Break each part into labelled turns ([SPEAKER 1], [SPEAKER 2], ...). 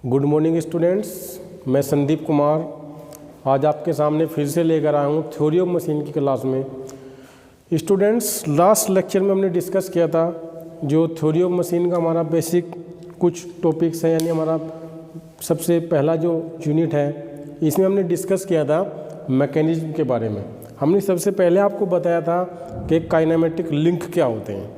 [SPEAKER 1] Good morning students, मैं संदीप कुमार आज आपके सामने फिर से लेकर आया हूँ थ्योरी ऑफ मशीन की क्लास में। स्टूडेंट्स, लास्ट लेक्चर में हमने डिस्कस किया था जो थ्योरी ऑफ मशीन का हमारा बेसिक कुछ टॉपिक्स है, यानी हमारा सबसे पहला जो यूनिट है इसमें हमने डिस्कस किया था मैकेनिज्म के बारे में। हमने सबसे पहले आपको बताया था कि काइनेमेटिक लिंक क्या होते हैं,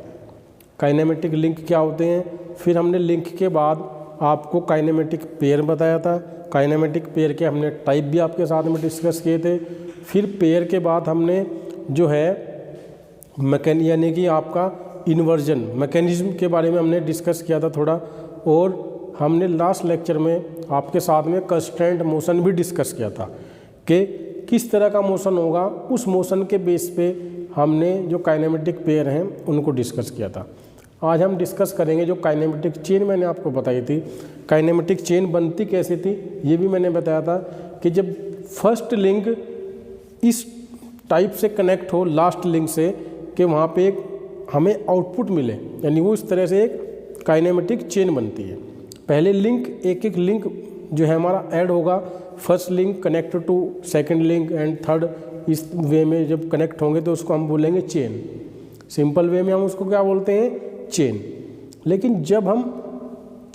[SPEAKER 1] काइनेमेटिक लिंक क्या होते हैं। फिर हमने लिंक के बाद आपको काइनेमेटिक पेयर बताया था। काइनेमेटिक पेयर के हमने टाइप भी आपके साथ में डिस्कस किए थे। फिर पेयर के बाद हमने जो है यानी कि आपका इन्वर्जन मैकेनिज्म के बारे में हमने डिस्कस किया था थोड़ा, और हमने लास्ट लेक्चर में आपके साथ में कंस्टेंट मोशन भी डिस्कस किया था कि किस तरह का मोशन होगा। उस मोशन के बेस पे हमने जो काइनेमेटिक पेयर हैं उनको डिस्कस किया था। आज हम डिस्कस करेंगे जो काइनेमेटिक चेन मैंने आपको बताई थी। काइनेमेटिक चेन बनती कैसे थी ये भी मैंने बताया था कि जब फर्स्ट लिंक इस टाइप से कनेक्ट हो लास्ट लिंक से कि वहाँ पे एक हमें आउटपुट मिले, यानी वो इस तरह से एक काइनेमेटिक चेन बनती है। पहले लिंक एक लिंक जो है हमारा ऐड होगा, first link connect to second link and third, इस वे में जब कनेक्ट होंगे तो उसको हम बोलेंगे चेन। सिंपल वे में हम उसको क्या बोलते हैं, चेन। लेकिन जब हम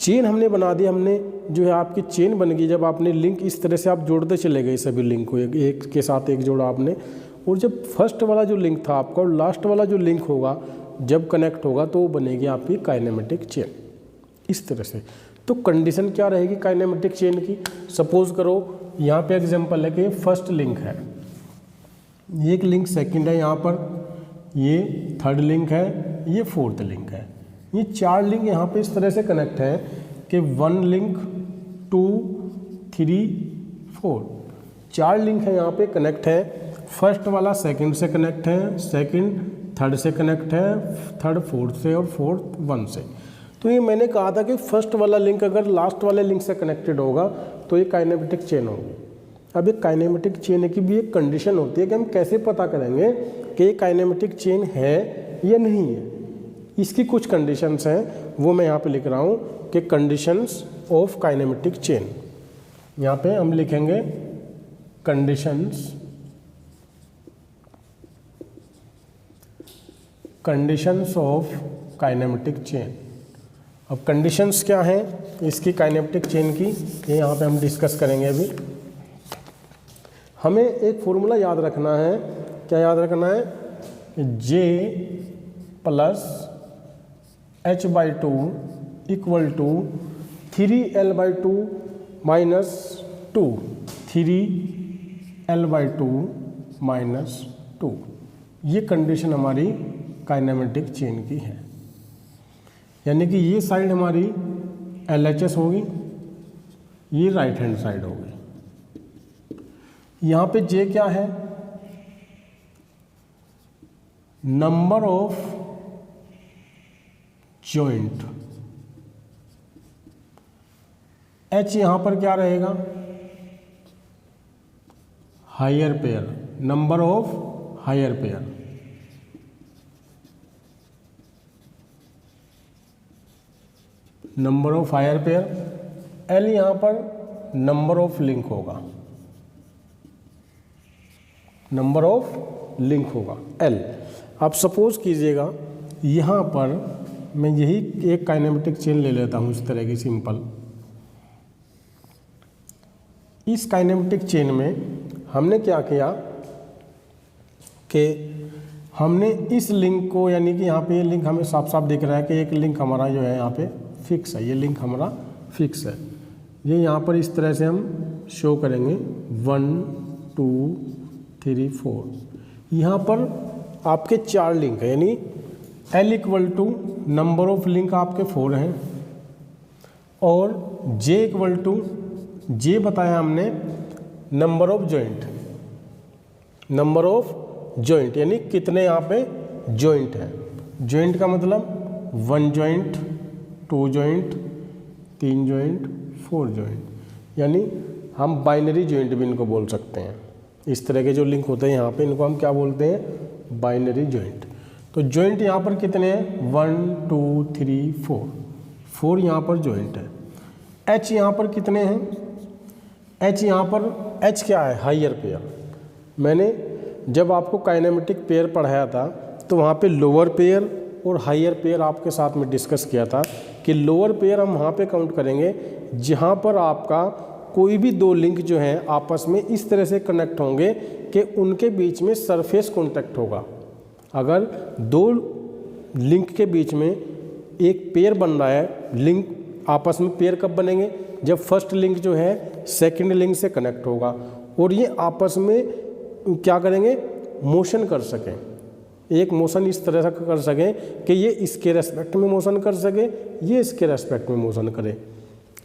[SPEAKER 1] चेन हमने बना दी, हमने जो है आपकी चेन बन गई, जब आपने लिंक इस तरह से आप जोड़ते चले गए सभी लिंक को, एक के साथ एक जोड़ा आपने, और जब फर्स्ट वाला जो लिंक था आपका और लास्ट वाला जो लिंक होगा जब कनेक्ट होगा तो वो बनेगी आपकी काइनेमेटिक चेन इस तरह से। तो कंडीशन क्या रहेगी काइनेमेटिक चेन की। सपोज करो यहाँ पे एग्जांपल है कि फर्स्ट लिंक है, एक लिंक सेकंड है, यहाँ पर ये थर्ड लिंक है, ये फोर्थ लिंक है। ये चार लिंक यहाँ पे इस तरह से कनेक्ट है कि 1 लिंक 2 3 4, चार लिंक है यहाँ पे कनेक्ट है। फर्स्ट वाला सेकंड से कनेक्ट है, सेकंड थर्ड से कनेक्ट है, थर्ड फोर्थ से, और फोर्थ 1 से। तो ये मैंने कहा था कि फर्स्ट वाला लिंक अगर लास्ट वाले लिंक से कनेक्टेड होगा तो ये काइनेमेटिक चेन होगी। अब एक काइनेमेटिक चेन की भी एक कंडीशन होती है कि हम कैसे पता करेंगे कि ये काइनेमेटिक चेन है या नहीं है। इसकी कुछ कंडीशंस हैं, वो मैं यहाँ पे लिख रहा हूँ कि कंडीशंस ऑफ काइनेमेटिक चेन। यहाँ पे हम लिखेंगे कंडीशंस ऑफ काइनेमेटिक चेन। अब कंडीशंस क्या हैं इसकी काइनेमेटिक चेन की, ये यहाँ पे हम डिस्कस करेंगे। अभी हमें एक फॉर्मूला याद रखना है। क्या याद रखना है? J plus H/2 equal to 3L/2 minus 2, 3L/2 minus 2। ये कंडीशन हमारी काइनेमेटिक चेन की है, यानी कि ये साइड हमारी LHS होगी, ये राइट हैंड साइड होगी। यहाँ पे J क्या है? Number of joint. H यहाँ पर क्या रहेगा? Higher pair, number of higher pair. Number of higher pair. L यहाँ पर नंबर ऑफ लिंक होगा, नंबर ऑफ लिंक होगा L। आप सपोज कीजिएगा यहाँ पर मैं यही एक काइनेमेटिक चेन ले लेता हूँ इस तरह की सिंपल। इस काइनेमेटिक चेन में हमने क्या किया कि हमने इस लिंक को, यानी कि यहाँ पे ये लिंक हमें साफ साफ दिख रहा है कि एक लिंक हमारा जो है यहाँ पे फिक्स है, ये लिंक हमारा फिक्स है। ये यहाँ पर इस तरह से हम शो करेंगे 1 2 3 4। यहाँ पर आपके चार लिंक है, यानी L equal to number of link आपके 4 हैं, और J इक्वल टू, J बताया हमने number of joint, number of joint यानी कितने यहाँ पे जॉइंट हैं। जॉइंट का मतलब 1 जॉइंट, 2 जॉइंट, 3 जॉइंट, 4 जॉइंट, यानी हम बाइनरी जॉइंट भी इनको बोल सकते हैं। इस तरह के जो लिंक होते हैं यहाँ पे इनको हम क्या बोलते हैं? Binary joint. तो जॉइंट यहाँ पर कितने हैं? 1 2 3 4, 4 यहाँ पर जॉइंट है। एच यहाँ पर कितने हैं, एच यहाँ पर, एच क्या है, हायर पेयर। मैंने जब आपको काइनेमेटिक पेयर पढ़ाया था तो वहाँ पे लोअर पेयर और हायर पेयर आपके साथ में डिस्कस किया था कि लोअर पेयर हम वहाँ पे काउंट करेंगे जहाँ पर आपका कोई भी दो लिंक जो हैं आपस में इस तरह से कनेक्ट होंगे कि उनके बीच में सरफेस कॉन्टैक्ट होगा। अगर दो लिंक के बीच में एक पेयर बन रहा है, लिंक आपस में पेयर कब बनेंगे, जब फर्स्ट लिंक जो है सेकंड लिंक से कनेक्ट होगा और ये आपस में क्या करेंगे, मोशन कर सकें, एक मोशन इस तरह से कर सकें कि ये इसके रेस्पेक्ट में मोशन कर सके, ये इसके रेस्पेक्ट में मोशन करे।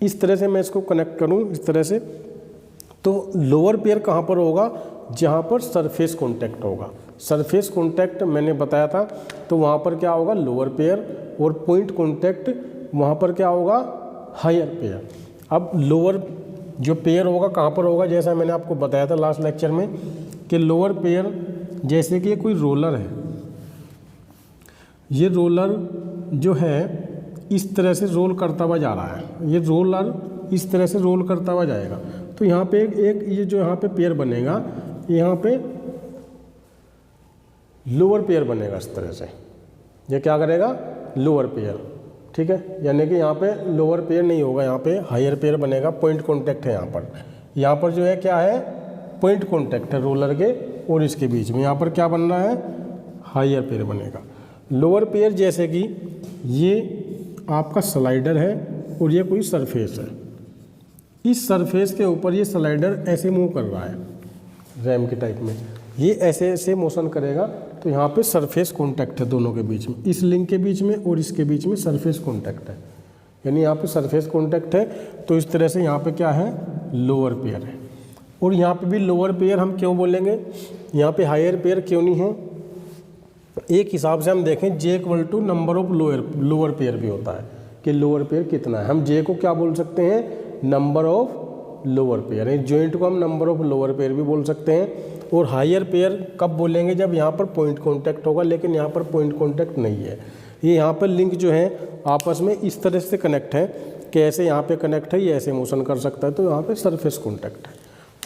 [SPEAKER 1] इस तरह से मैं इसको कनेक्ट करूं इस तरह से, तो लोअर पेयर कहाँ पर होगा, जहाँ पर सरफेस कॉन्टैक्ट होगा। सरफेस कॉन्टैक्ट मैंने बताया था, तो वहाँ पर क्या होगा, लोअर पेयर, और पॉइंट कॉन्टैक्ट वहाँ पर क्या होगा, हायर पेयर। अब लोअर जो पेयर होगा कहाँ पर होगा, जैसा मैंने आपको बताया था लास्ट लेक्चर में कि लोअर पेयर, जैसे कि ये कोई रोलर है, ये रोलर जो है इस तरह से रोल करता हुआ जा रहा है, ये रोलर इस तरह से रोल करता हुआ जाएगा, तो यहाँ पे एक ये जो यहाँ पे पेयर बनेगा, यहाँ पे लोअर पेयर बनेगा इस तरह से, ये क्या करेगा, लोअर पेयर, ठीक है। यानी कि यहाँ पे लोअर पेयर नहीं होगा, यहाँ पे हायर पेयर बनेगा, पॉइंट कॉन्टैक्ट है यहाँ पर जो है क्या है, पॉइंट कॉन्टैक्ट है रोलर के और इसके बीच में, यहाँ पर क्या बन रहा है, हायर पेयर बनेगा। लोअर पेयर जैसे कि ये आपका स्लाइडर है और ये कोई सरफेस है, इस सरफेस के ऊपर ये स्लाइडर ऐसे मूव कर रहा है रैम के टाइप में, ये ऐसे ऐसे मोशन करेगा, तो यहाँ पे सरफेस कॉन्टैक्ट है दोनों के बीच में, इस लिंक के बीच में और इसके बीच में सरफेस कॉन्टैक्ट है, यानी यहाँ पे सरफेस कॉन्टैक्ट है। तो इस तरह से यहाँ पे क्या है, लोअर पेयर है। और यहाँ पे भी लोअर पेयर हम क्यों बोलेंगे, यहाँ पे हायर पेयर क्यों नहीं है, एक हिसाब से हम देखें J equal to number of lower pair भी होता है कि लोअर पेयर कितना है, हम जे को क्या बोल सकते हैं, नंबर ऑफ लोअर पेयर, यानी जॉइंट को हम नंबर ऑफ लोअर पेयर भी बोल सकते हैं। और हायर पेयर कब बोलेंगे, जब यहाँ पर पॉइंट कॉन्टैक्ट होगा, लेकिन यहाँ पर पॉइंट कॉन्टैक्ट नहीं है, ये यहाँ पर लिंक जो है आपस में इस तरह से कनेक्ट है कि ऐसे यहाँ पे कनेक्ट है, ये ऐसे मोशन कर सकता है, तो यहाँ पे सरफेस कॉन्टैक्ट है,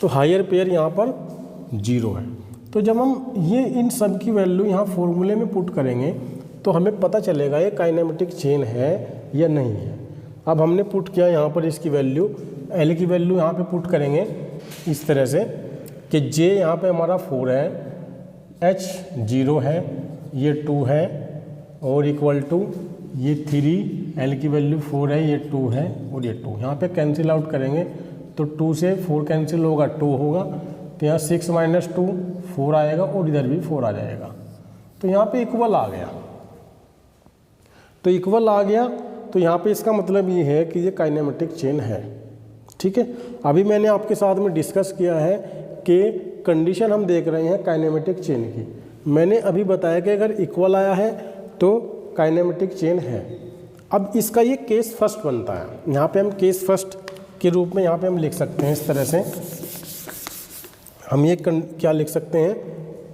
[SPEAKER 1] तो हायर पेयर यहाँ पर 0 है। तो जब हम ये इन सब की वैल्यू यहाँ फॉर्मूले में पुट करेंगे तो हमें पता चलेगा ये काइनेमेटिक चेन है या नहीं है। अब हमने पुट किया यहाँ पर इसकी वैल्यू, एल की वैल्यू यहाँ पे पुट करेंगे इस तरह से कि जे यहाँ पे हमारा 4 है, एच 0 है, ये 2 है, और इक्वल टू ये 3, एल की वैल्यू 4 है, ये 2 है और ये 2, यहाँ पे कैंसिल आउट करेंगे तो 2 से 4 कैंसिल होगा, 2 होगा, तो यहाँ 6 माइनस 2 4 आएगा और इधर भी 4 आ जाएगा, तो यहाँ पे इक्वल आ गया। तो इक्वल आ गया तो यहाँ पे इसका मतलब ये है कि ये काइनेमेटिक चेन है, ठीक है। अभी मैंने आपके साथ में डिस्कस किया है कि कंडीशन हम देख रहे हैं काइनेमेटिक चेन की, मैंने अभी बताया कि अगर इक्वल आया है तो काइनेमेटिक चेन है। अब इसका ये केस फर्स्ट बनता है, यहाँ पे हम केस फर्स्ट के रूप में यहाँ पे हम लिख सकते हैं इस तरह से, हम ये क्या लिख सकते हैं,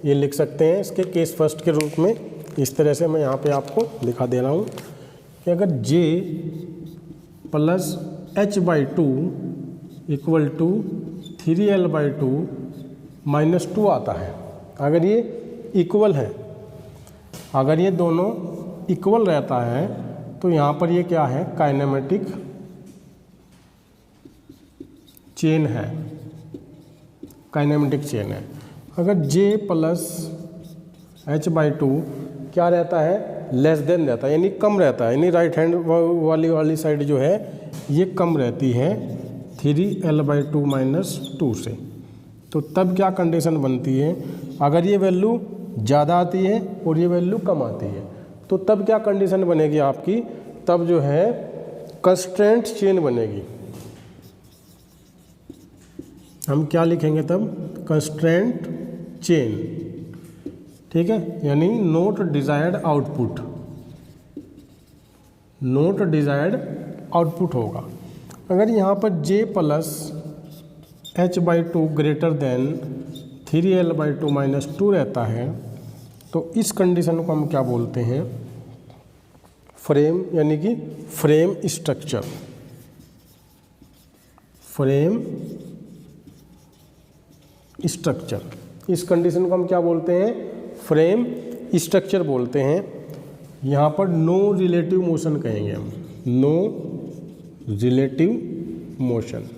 [SPEAKER 1] ये लिख सकते हैं इसके केस फर्स्ट के रूप में, इस तरह से मैं यहाँ पे आपको दिखा दे रहा हूँ कि अगर j plus h/2 equal to 3l/2 minus 2 आता है, अगर ये इक्वल है, अगर ये दोनों इक्वल रहता है तो यहाँ पर ये क्या है, काइनेमेटिक चेन है, काइनेमेटिक चेन है। अगर j प्लस h/2 क्या रहता है, लेस देन रहता है, यानी कम रहता है, यानी राइट हैंड वाली साइड जो है ये कम रहती है 3l/2 माइनस 2 से, तो तब क्या कंडीशन बनती है, अगर ये वैल्यू ज़्यादा आती है और ये वैल्यू कम आती है तो तब क्या कंडीशन बनेगी आपकी, तब जो है कंस्ट्रेंट चेन बनेगी। हम क्या लिखेंगे तब, कंस्ट्रेंट चेन, ठीक है, यानी not desired output, not desired output होगा। अगर यहाँ पर j plus h/2 greater than 3l/2 minus 2 रहता है तो इस कंडीशन को हम क्या बोलते हैं, फ्रेम, यानी कि फ्रेम स्ट्रक्चर, फ्रेम स्ट्रक्चर। इस कंडीशन को हम क्या बोलते हैं? फ्रेम स्ट्रक्चर बोलते हैं। यहाँ पर नो रिलेटिव मोशन कहेंगे हम, नो रिलेटिव मोशन।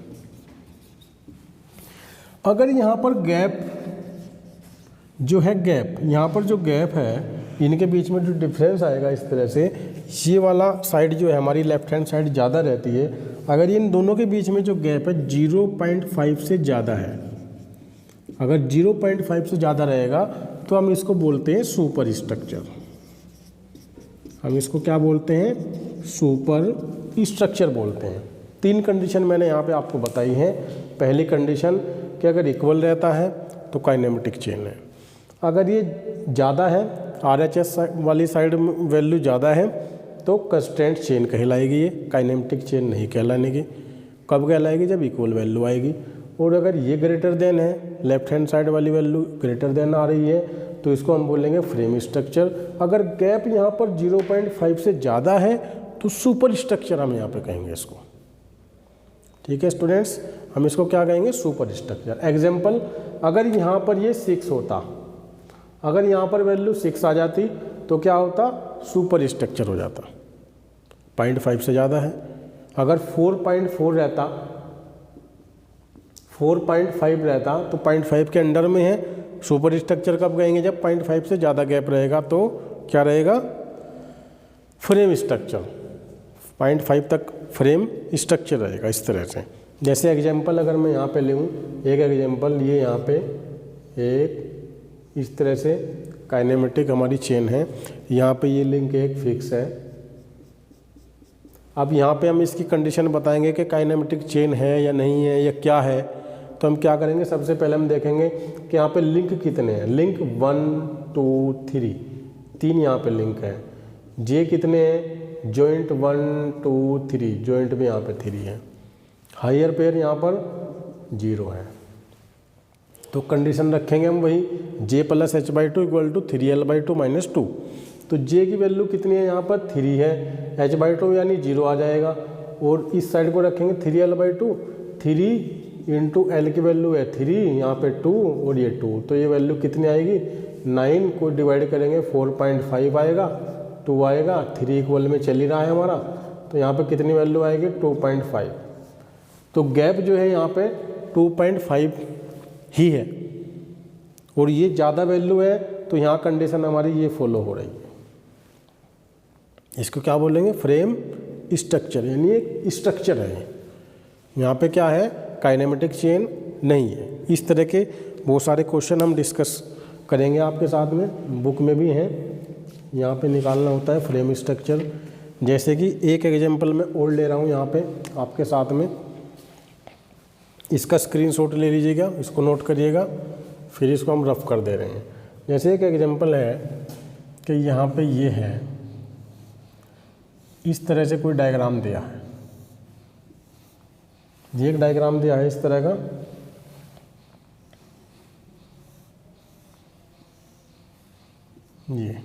[SPEAKER 1] अगर यहाँ पर गैप जो है, गैप यहाँ पर जो गैप है, इनके बीच में जो डिफरेंस आएगा इस तरह से, ये वाला साइड जो है हमारी लेफ्ट हैंड साइड ज़्यादा रहती है। अगर इन दोनों के बीच में जो गैप है 0.5 से ज़्यादा है, अगर 0.5 से ज़्यादा रहेगा तो हम इसको बोलते हैं सुपर स्ट्रक्चर। हम इसको क्या बोलते हैं? सुपर स्ट्रक्चर बोलते हैं। 3 कंडीशन मैंने यहाँ पे आपको बताई हैं। पहली कंडीशन कि अगर इक्वल रहता है तो काइनेमेटिक चेन है। अगर ये ज़्यादा है, RHS वाली साइड में वैल्यू ज़्यादा है तो कंस्ट्रेंट चेन कहलाएगी, ये काइनेमेटिक चेन नहीं कहलाने की। कब कहलाएगी? जब इक्वल वैल्यू आएगी। और अगर ये ग्रेटर देन है, लेफ्ट हैंड साइड वाली वैल्यू ग्रेटर देन आ रही है, तो इसको हम बोलेंगे फ्रेम स्ट्रक्चर। अगर गैप यहाँ पर 0.5 से ज़्यादा है तो सुपर स्ट्रक्चर हम यहाँ पे कहेंगे इसको। ठीक है स्टूडेंट्स, हम इसको क्या कहेंगे? Super structure. एग्जाम्पल, अगर यहाँ पर ये 6 होता, अगर यहाँ पर वैल्यू 6 आ जाती तो क्या होता? सुपर स्ट्रक्चर हो जाता। 0.5 से ज़्यादा है। अगर 4.4 रहता, 4.5 रहता तो 0.5 के अंडर में है, सुपर स्ट्रक्चर कब कहेंगे? जब 0.5 से ज़्यादा गैप रहेगा तो क्या रहेगा? Frame structure. 0.5 तक फ्रेम स्ट्रक्चर रहेगा इस तरह से। जैसे एग्जांपल अगर मैं यहाँ पे लूँ, एक एग्जांपल, ये यहाँ पे एक इस तरह से काइनेमेटिक हमारी चेन है, यहाँ पे ये लिंक एक फिक्स है। अब यहाँ पे हम इसकी कंडीशन बताएंगे कि काइनेमेटिक चेन है या नहीं है या क्या है। तो हम क्या करेंगे? सबसे पहले हम देखेंगे कि यहाँ पे लिंक कितने हैं। लिंक 1 2 3, 3 यहाँ पे लिंक है। जे कितने हैं? जॉइंट 1 2 3, जॉइंट में यहाँ पे 3 है। हायर पेयर यहाँ पर 0 है। तो कंडीशन रखेंगे हम वही, j + h/2 = 3l/2 - 2। तो j की वैल्यू कितनी है? यहाँ पर 3 है, h/2 यानी 0 आ जाएगा। और इस साइड को रखेंगे 3l/2, 3 × l की वैल्यू है 3, यहाँ पे 2 और ये 2, तो ये वैल्यू कितनी आएगी? 9 को डिवाइड करेंगे 4.5 आएगा, 2 आएगा, 3 इक्वल में चल ही रहा है हमारा, तो यहाँ पे कितनी वैल्यू आएगी? 2.5। तो गैप जो है यहाँ पे 2.5 ही है और ये ज़्यादा वैल्यू है, तो यहाँ कंडीशन हमारी ये फॉलो हो रही है। इसको क्या बोलेंगे? फ्रेम स्ट्रक्चर, यानी एक स्ट्रक्चर है। यहाँ पे क्या है? काइनेमेटिक चेन नहीं है। इस तरह के बहुत सारे क्वेश्चन हम डिस्कस करेंगे आपके साथ में, बुक में भी हैं। यहाँ पे निकालना होता है फ्रेम स्ट्रक्चर। जैसे कि एक एग्जांपल मैं और ले रहा हूँ यहाँ पे आपके साथ में, इसका स्क्रीनशॉट ले लीजिएगा, इसको नोट करिएगा, फिर इसको हम रफ कर दे रहे हैं। जैसे एक एग्जांपल है कि यहाँ पे ये है, इस तरह से कोई डायग्राम दिया है, ये एक डायग्राम दिया है इस तरह का। ये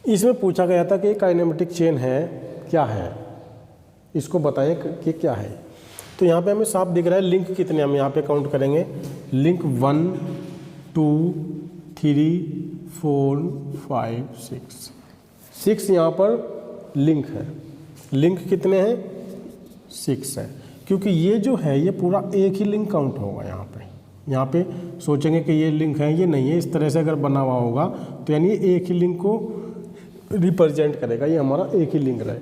[SPEAKER 1] इसमें पूछा गया था कि काइनेमेटिक चेन है क्या है, इसको बताएं कि क्या है। तो यहाँ पे हमें साफ दिख रहा है लिंक कितने, हम यहाँ पे काउंट करेंगे। लिंक 1 2 3 4 5 6, 6 यहाँ पर लिंक है। लिंक कितने हैं? 6 है, क्योंकि ये जो है ये पूरा एक ही लिंक काउंट होगा। यहाँ पे सोचेंगे कि ये लिंक है, ये नहीं है। इस तरह से अगर बना हुआ होगा तो यानी ये एक ही लिंक को रिप्रेजेंट करेगा, ये हमारा एक ही लिंक रहे।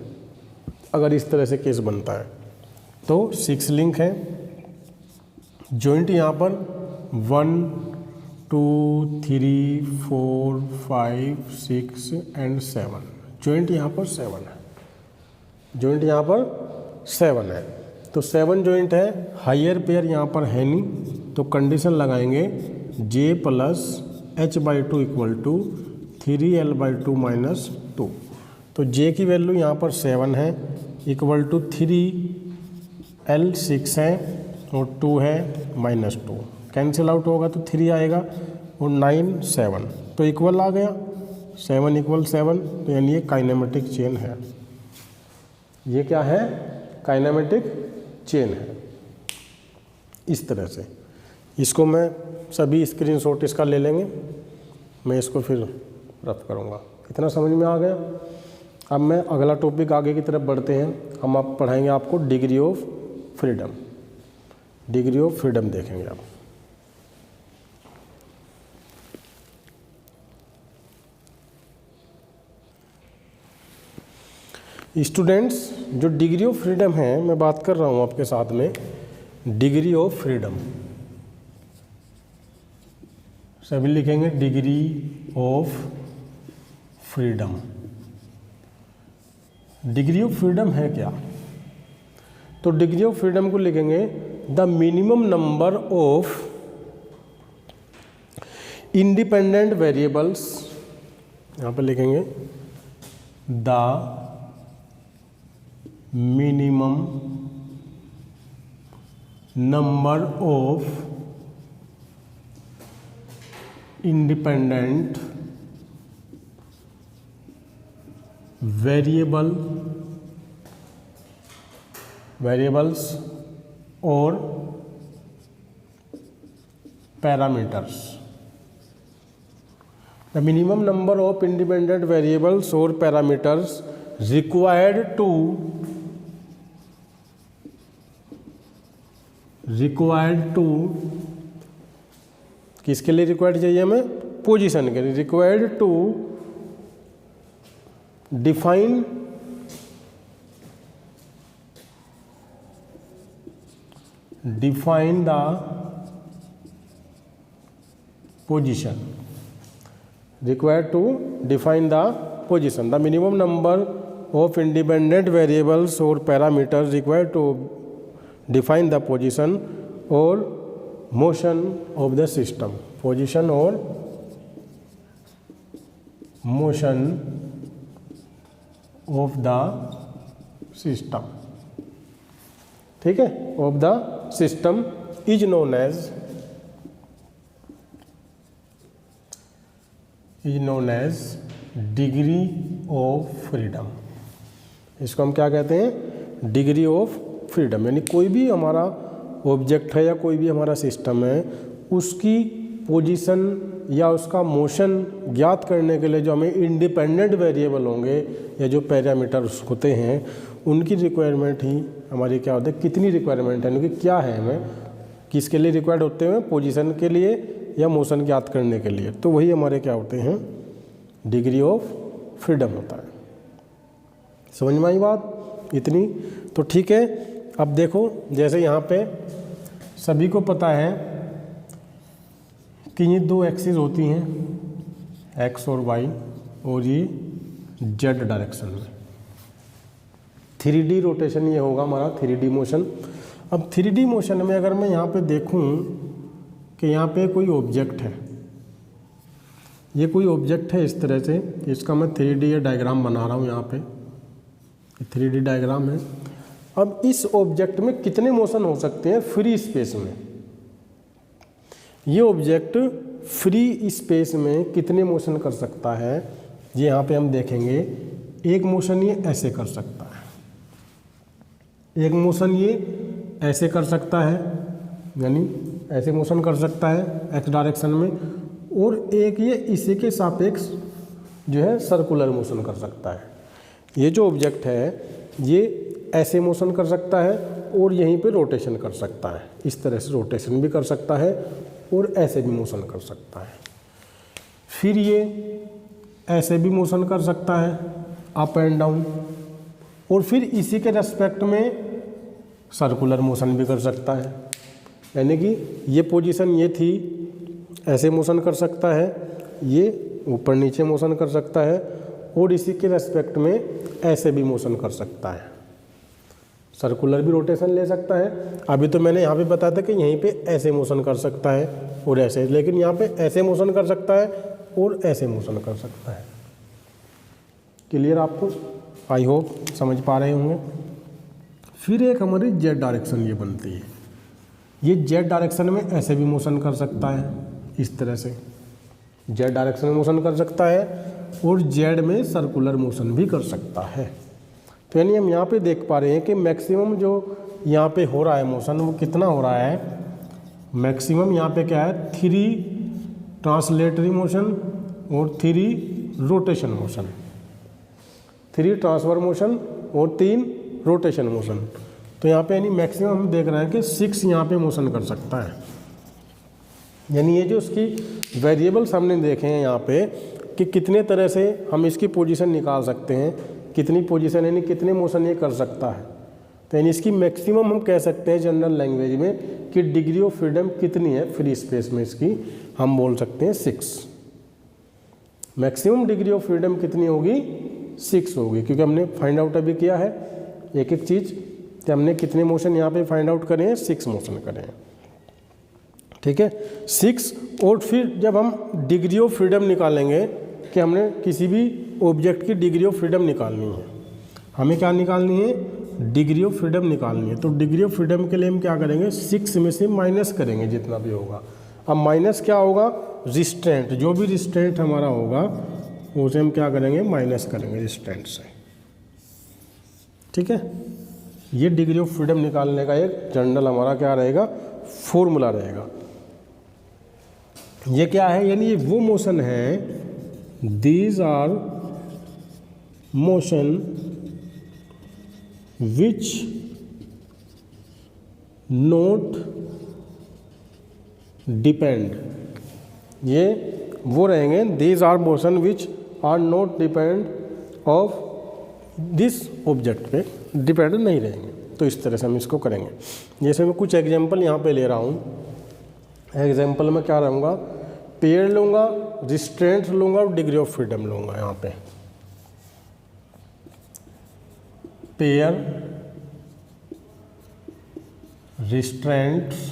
[SPEAKER 1] अगर इस तरह से केस बनता है तो 6 लिंक है। जॉइंट यहाँ पर 1 2 3 4 5 6 एंड 7, जॉइंट यहाँ पर 7 है। जॉइंट यहाँ पर 7 है, तो 7 जॉइंट है। हायर पेयर यहाँ पर है नहीं, तो कंडीशन लगाएंगे j + h/2 = 3l/2 - 2। तो j की वैल्यू यहाँ पर 7 है, इक्वल टू 3l 6 है और 2 है -2। कैंसिल आउट होगा तो 3 आएगा और 9 7, तो इक्वल आ गया। 7 = 7, तो यानी ये काइनेमेटिक चेन है। ये क्या है, काइनेमेटिक चेन है। इस तरह से इसको मैं सभी स्क्रीनशॉट इसका ले लेंगे, मैं इसको फिर रफ करूँगा। कितना समझ में आ गया? अब मैं अगला टॉपिक आगे की तरफ बढ़ते हैं। हम आप पढ़ाएंगे आपको degree of freedom. Degree of freedom देखेंगे आप। स्टूडेंट्स, जो डिग्री ऑफ फ्रीडम है मैं बात कर रहा हूँ आपके साथ में, डिग्री ऑफ फ्रीडम सभी लिखेंगे, degree of freedom. Degree of freedom है क्या? तो डिग्री ऑफ फ्रीडम को लिखेंगे the minimum number of independent variables, यहाँ पर लिखेंगे the minimum number of independent variables और parameters. The minimum number of independent variables और पैरामीटर्स रिक्वायर्ड टू किसके लिए रिक्वायर्ड चाहिए हमें? पोजीशन के लिए। Required to define the position. Required to define the position. The minimum number of independent variables और parameters required to define the position और motion of the system. Position और motion of the system, ठीक है, of the system is known as degree of freedom. इसको हम क्या कहते हैं? Degree of freedom. यानी कोई भी हमारा ऑब्जेक्ट है या कोई भी हमारा सिस्टम है, उसकी पोजीशन या उसका मोशन ज्ञात करने के लिए जो हमें इंडिपेंडेंट वेरिएबल होंगे या जो पैरामीटर्स होते हैं, उनकी रिक्वायरमेंट ही हमारी क्या होती है, कितनी रिक्वायरमेंट है, उनकी क्या है, हमें किसके लिए रिक्वायर्ड होते हैं, पोजीशन के लिए या मोशन ज्ञात करने के लिए। तो वही हमारे क्या होते हैं, डिग्री ऑफ फ्रीडम होता है। समझ में आई बात इतनी? तो ठीक है। अब देखो, जैसे यहाँ पे सभी को पता है कि ये दो एक्सिस होती हैं, एक्स और वाई, और ये जेड डायरेक्शन में 3D रोटेशन ये होगा हमारा 3D मोशन। अब 3D मोशन में अगर मैं यहाँ पे देखूँ कि यहाँ पे कोई ऑब्जेक्ट है, ये कोई ऑब्जेक्ट है इस तरह से, इसका मैं 3D डायग्राम बना रहा हूँ, यहाँ पे 3D डायग्राम है। अब इस ऑब्जेक्ट में कितने मोशन हो सकते हैं फ्री स्पेस में? ये ऑब्जेक्ट फ्री स्पेस में कितने मोशन कर सकता है, ये यहाँ पे हम देखेंगे। एक मोशन ये ऐसे कर सकता है, एक मोशन ये ऐसे कर सकता है, यानी ऐसे मोशन कर सकता है एक्स डायरेक्शन में, और एक ये इसी के सापेक्ष जो है सर्कुलर मोशन कर सकता है। ये जो ऑब्जेक्ट है ये ऐसे मोशन कर सकता है और यहीं पे रोटेशन कर सकता है, इस तरह से रोटेशन भी कर सकता है और ऐसे भी मोशन कर सकता है। फिर ये ऐसे भी मोशन कर सकता है, अप एंड डाउन, और फिर इसी के रेस्पेक्ट में सर्कुलर मोशन भी कर सकता है। यानी कि ये पोजीशन ये थी, ऐसे मोशन कर सकता है, ये ऊपर नीचे मोशन कर सकता है, और इसी के रेस्पेक्ट में ऐसे भी मोशन कर सकता है, सर्कुलर भी रोटेशन ले सकता है। अभी तो मैंने यहाँ पे बताया था कि यहीं पे ऐसे मोशन कर सकता है और ऐसे, लेकिन यहाँ पे ऐसे मोशन कर सकता है और ऐसे मोशन कर सकता है। क्लियर आपको? आई होप समझ पा रहे होंगे। फिर एक हमारी जेड डायरेक्शन ये बनती है, ये जेड डायरेक्शन में ऐसे भी मोशन कर सकता है, इस तरह से जेड डायरेक्शन में मोशन कर सकता है, और जेड में सर्कुलर मोशन भी कर सकता है। तो यानी हम यहाँ पे देख पा रहे हैं कि मैक्सिमम जो यहाँ पे हो रहा है मोशन वो कितना हो रहा है, मैक्सिमम यहाँ पे क्या है 3 ट्रांसलेटरी मोशन और 3 रोटेशन मोशन, 3 ट्रांसफर मोशन और 3 रोटेशन मोशन। तो यहाँ पे यानी मैक्सिमम हम देख रहे हैं कि 6 यहाँ पे मोशन कर सकता है। यानी ये जो उसकी वेरिएबल्स हमने देखे हैं यहाँ पे कि कितने तरह से हम इसकी पोजीशन निकाल सकते हैं, कितनी पोजीशन यानी कितने मोशन ये कर सकता है। तो यानी इसकी मैक्सिमम हम कह सकते हैं जनरल लैंग्वेज में कि डिग्री ऑफ फ्रीडम कितनी है फ्री स्पेस में, इसकी हम बोल सकते हैं 6। मैक्सिमम डिग्री ऑफ फ्रीडम कितनी होगी, 6 होगी, क्योंकि हमने फाइंड आउट अभी किया है एक एक चीज़ कि हमने कितने मोशन यहाँ पे फाइंड आउट करें हैं, 6 मोशन करें हैं। ठीक है 6। और फिर जब हम डिग्री ऑफ फ्रीडम निकालेंगे कि हमने किसी भी ऑब्जेक्ट की डिग्री ऑफ फ्रीडम निकालनी है, हमें क्या निकालनी है, डिग्री ऑफ फ्रीडम निकालनी है। तो डिग्री ऑफ फ्रीडम के लिए हम क्या करेंगे, 6 में से माइनस करेंगे जितना भी होगा। अब माइनस क्या होगा, रिस्ट्रेंट, जो भी रिस्ट्रेंट हमारा होगा उसे हम क्या करेंगे, माइनस करेंगे रिस्ट्रेंट से। ठीक है, ये डिग्री ऑफ फ्रीडम निकालने का एक जनरल हमारा क्या रहेगा, फॉर्मूला रहेगा। ये क्या है, यानी ये वो मोशन है, these are motion which not depend, ये वो रहेंगे, these are motion which are not depend of this object पे डिपेंड नहीं रहेंगे। तो इस तरह से हम इसको करेंगे। जैसे मैं कुछ एग्जांपल यहाँ पे ले रहा हूँ, एग्जांपल में क्या रहूँगा, पेयर लूँगा, रिस्ट्रेंट लूँगा और डिग्री ऑफ फ्रीडम लूँगा। यहाँ पे पेयर, रिस्ट्रेंट्स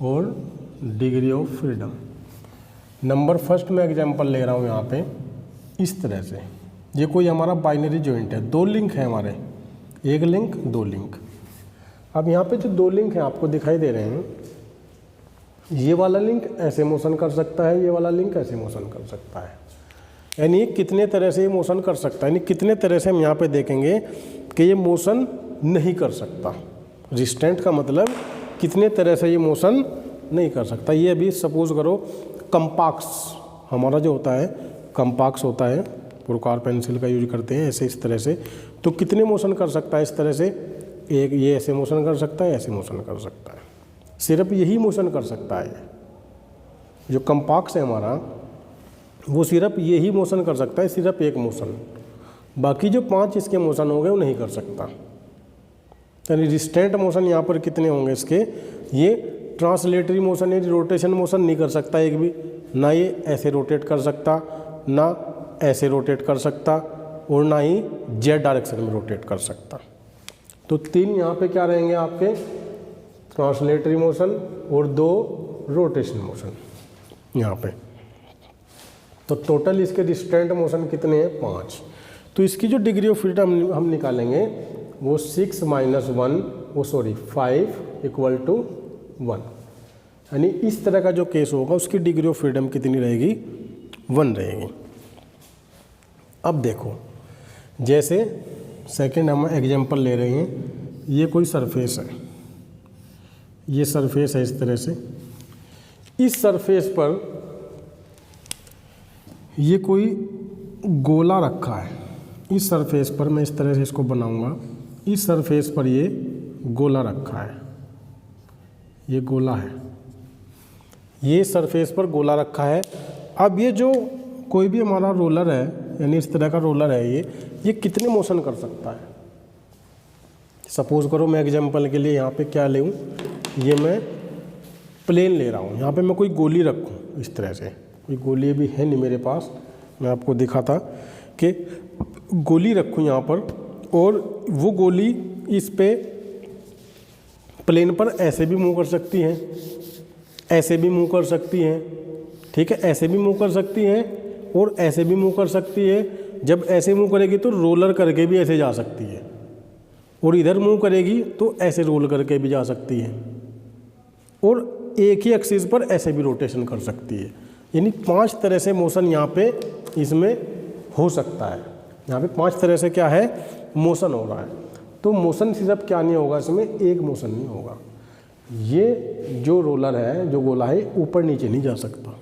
[SPEAKER 1] और degree of freedom. Number first में एग्जांपल ले रहा हूँ यहाँ पे इस तरह से, ये कोई हमारा बाइनरी जॉइंट है, 2 लिंक है हमारे, एक लिंक 2 लिंक। अब यहाँ पे जो 2 लिंक हैं आपको दिखाई दे रहे हैं, ये वाला लिंक ऐसे मोशन कर सकता है, ये वाला लिंक ऐसे मोशन कर सकता है। यानी कितने तरह से ये मोशन कर सकता है, यानी कितने तरह से हम यहाँ पे देखेंगे कि ये मोशन नहीं कर सकता। रिस्ट्रेंट का मतलब कितने तरह से ये मोशन नहीं कर सकता। ये अभी सपोज करो कंपाक्स हमारा जो होता है, कंपाक्स होता है, पुरकार पेंसिल का यूज करते हैं ऐसे इस तरह से, तो कितने मोशन कर सकता है इस तरह से, एक ये ऐसे मोशन कर सकता है, ऐसे मोशन कर सकता है, सिर्फ यही मोशन कर सकता है। जो कंपाक्स है हमारा वो सिर्फ यही मोशन कर सकता है, सिर्फ एक मोशन, बाकी जो 5 इसके मोशन हो गए वो नहीं कर सकता। यानी रिस्ट्रेंट मोशन यहाँ पर कितने होंगे इसके, ये ट्रांसलेटरी मोशन यानी रोटेशन मोशन नहीं कर सकता एक भी, ना ये ऐसे रोटेट कर सकता, ना ऐसे रोटेट कर सकता, और ना ही जेड डायरेक्शन में रोटेट कर सकता। तो 3 यहाँ पे क्या रहेंगे आपके, ट्रांसलेटरी मोशन और 2 रोटेशन मोशन यहाँ पे। तो टोटल इसके रिस्ट्रेंट मोशन कितने हैं, 5। तो इसकी जो डिग्री ऑफ फ्रीडम हम निकालेंगे वो 6 - 1 5 = 1। यानी इस तरह का जो केस होगा उसकी डिग्री ऑफ फ्रीडम कितनी रहेगी, 1 रहेगी। अब देखो, जैसे सेकंड हम एग्जांपल ले रहे हैं, ये कोई सरफेस है, ये सरफेस है इस तरह से, इस सरफेस पर ये कोई गोला रखा है, इस सरफेस पर मैं इस तरह से इसको बनाऊंगा, इस सरफेस पर ये गोला रखा है, ये गोला है, ये सरफेस पर गोला रखा है। अब ये जो कोई भी हमारा रोलर है, यानी इस तरह का रोलर है, ये कितने मोशन कर सकता है। सपोज करो मैं एग्जांपल के लिए यहाँ पे क्या लूँ, ये मैं प्लेन ले रहा हूँ, यहाँ पे मैं कोई गोली रखूँ इस तरह से, कोई गोली भी है नहीं मेरे पास, मैं आपको दिखाता कि गोली रखूँ यहाँ पर, और वो गोली इस पे प्लेन पर ऐसे भी मूव कर सकती है, ऐसे भी मूव कर सकती है, ठीक है, ऐसे भी मूव कर सकती है और ऐसे भी मूव कर सकती है। जब ऐसे मूव करेगी तो रोलर करके भी ऐसे जा सकती है, और इधर मूव करेगी तो ऐसे रोल करके भी जा सकती है, और एक ही एक्सिस पर ऐसे भी रोटेशन कर सकती है। यानी 5 तरह से मोशन यहाँ पे इसमें हो सकता है। यहाँ पे 5 तरह से क्या है मोशन हो रहा है। तो मोशन सिर्फ क्या नहीं होगा, इसमें एक मोशन नहीं होगा, ये जो रोलर है जो गोला है ऊपर नीचे नहीं जा सकता,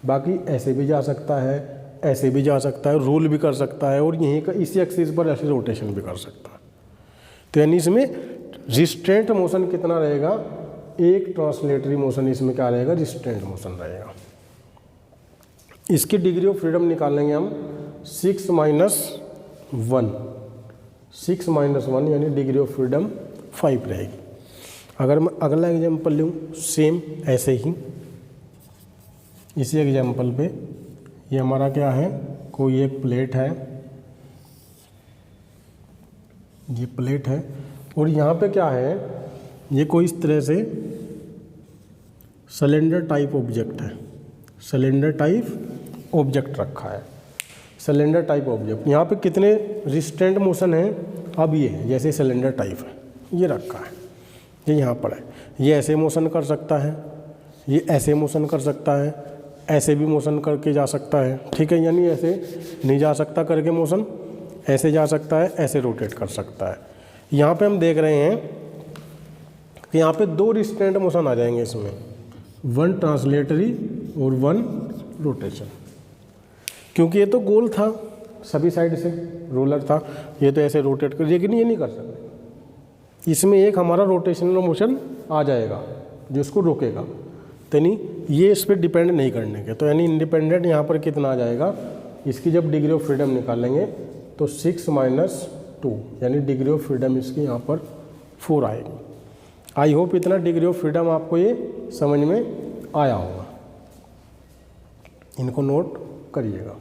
[SPEAKER 1] बाकी ऐसे भी जा सकता है, ऐसे भी जा सकता है, रोल भी कर सकता है और यहीं का इसी एक्सिस पर ऐसे रोटेशन भी कर सकता है। तो यानी इसमें रिस्ट्रेंट मोशन कितना रहेगा, एक ट्रांसलेटरी मोशन इसमें क्या रहेगा, रिस्ट्रेंट मोशन रहेगा। इसकी डिग्री ऑफ फ्रीडम निकालेंगे हम 6 - 1, 6 - 1 यानी डिग्री ऑफ फ्रीडम 5 रहेगी। अगर मैं अगला एग्जाम्पल लूँ सेम ऐसे ही, इसी एग्जाम्पल पे ये हमारा क्या है, कोई एक प्लेट है, ये प्लेट है और यहाँ पे क्या है, ये कोई इस तरह से सिलेंडर टाइप ऑब्जेक्ट है, सिलेंडर टाइप ऑब्जेक्ट रखा है, सिलेंडर टाइप ऑब्जेक्ट। यहाँ पे कितने रिस्ट्रेंट मोशन है, अब ये जैसे सिलेंडर टाइप है ये रखा है, ये यहाँ पर है, ये ऐसे मोशन कर सकता है, ये ऐसे मोशन कर सकता है, ऐसे भी मोशन करके जा सकता है, ठीक है, यानी ऐसे नहीं जा सकता करके मोशन, ऐसे जा सकता है, ऐसे रोटेट कर सकता है। यहाँ पे हम देख रहे हैं कि यहाँ पे 2 रिस्ट्रेंट मोशन आ जाएंगे इसमें, 1 ट्रांसलेटरी और 1 रोटेशन, क्योंकि ये तो गोल था सभी साइड से रोलर था, ये तो ऐसे रोटेट कर, लेकिन ये नहीं कर सकते, इसमें एक हमारा रोटेशनल मोशन आ जाएगा जो इसको रोकेगा, तो यानी ये इस पर डिपेंड नहीं करने के, तो यानी इंडिपेंडेंट यहाँ पर कितना आ जाएगा, इसकी जब डिग्री ऑफ फ्रीडम निकालेंगे तो 6 - 2 यानी डिग्री ऑफ फ्रीडम इसकी यहाँ पर 4 आएगी। आई होप इतना डिग्री ऑफ फ्रीडम आपको ये समझ में आया होगा, इनको नोट करिएगा।